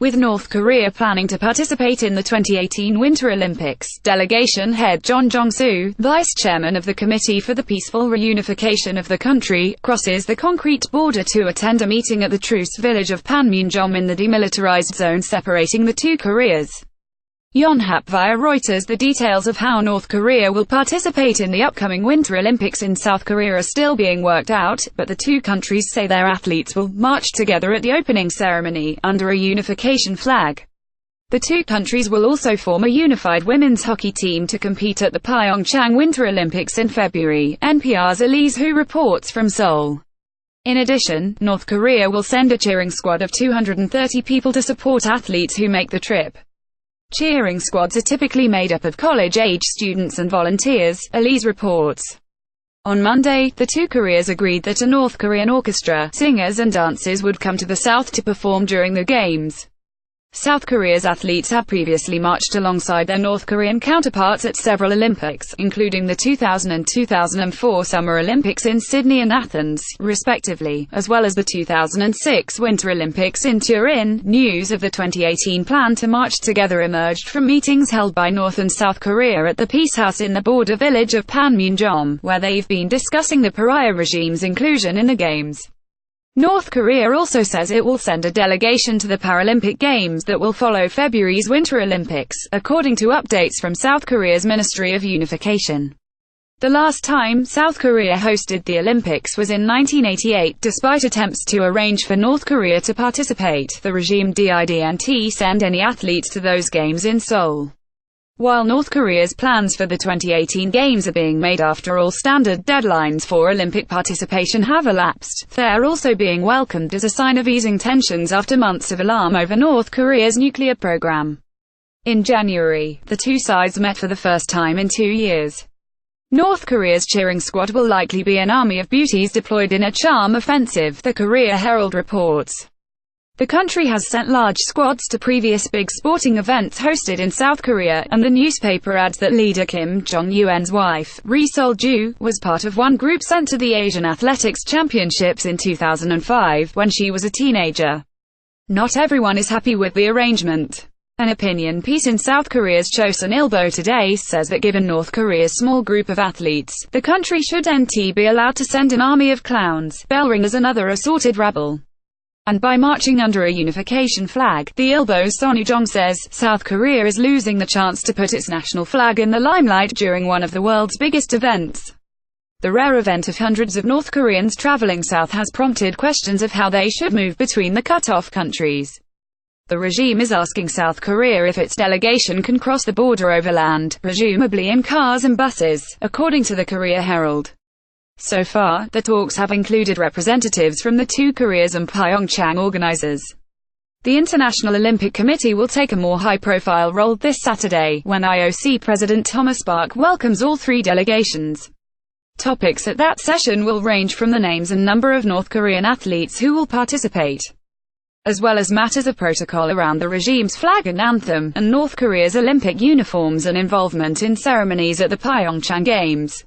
with North Korea planning to participate in the 2018 Winter Olympics. Delegation head Jon Jong Su, vice chairman of the Committee for the Peaceful Reunification of the country, crosses the concrete border to attend a meeting at the truce village of Panmunjom in the demilitarized zone separating the two Koreas. Yonhap via Reuters. The details of how North Korea will participate in the upcoming Winter Olympics in South Korea are still being worked out, but the two countries say their athletes will march together at the opening ceremony, under a unification flag. The two countries will also form a unified women's hockey team to compete at the Pyeongchang Winter Olympics in February, NPR's Elise, who reports from Seoul. In addition, North Korea will send a cheering squad of 230 people to support athletes who make the trip. Cheering squads are typically made up of college-age students and volunteers, Elise reports. On Monday, the two Koreas agreed that a North Korean orchestra, singers and dancers would come to the south to perform during the Games. South Korea's athletes have previously marched alongside their North Korean counterparts at several Olympics, including the 2000 and 2004 Summer Olympics in Sydney and Athens, respectively, as well as the 2006 Winter Olympics in Turin. News of the 2018 plan to march together emerged from meetings held by North and South Korea at the Peace House in the border village of Panmunjom, where they've been discussing the pariah regime's inclusion in the Games. North Korea also says it will send a delegation to the Paralympic Games that will follow February's Winter Olympics, according to updates from South Korea's Ministry of Unification. The last time South Korea hosted the Olympics was in 1988. Despite attempts to arrange for North Korea to participate, the regime didn't send any athletes to those games in Seoul. While North Korea's plans for the 2018 Games are being made after all standard deadlines for Olympic participation have elapsed, they're also being welcomed as a sign of easing tensions after months of alarm over North Korea's nuclear program. In January, the two sides met for the first time in 2 years. North Korea's cheering squad will likely be an army of beauties deployed in a charm offensive, the Korea Herald reports. The country has sent large squads to previous big sporting events hosted in South Korea, and the newspaper adds that leader Kim Jong-un's wife, Ri Sol-ju, was part of one group sent to the Asian Athletics Championships in 2005, when she was a teenager. Not everyone is happy with the arrangement. An opinion piece in South Korea's Chosun Ilbo today says that given North Korea's small group of athletes, the country shouldn't be allowed to send an army of clowns, bell ringers and other assorted rabble. And by marching under a unification flag, the Ilbo's Son Woo-jong says, South Korea is losing the chance to put its national flag in the limelight during one of the world's biggest events. The rare event of hundreds of North Koreans traveling south has prompted questions of how they should move between the cut-off countries. The regime is asking South Korea if its delegation can cross the border overland, presumably in cars and buses, according to the Korea Herald. So far, the talks have included representatives from the two Koreas and Pyeongchang organizers. The International Olympic Committee will take a more high-profile role this Saturday, when IOC President Thomas Bach welcomes all three delegations. Topics at that session will range from the names and number of North Korean athletes who will participate, as well as matters of protocol around the regime's flag and anthem, and North Korea's Olympic uniforms and involvement in ceremonies at the Pyeongchang Games.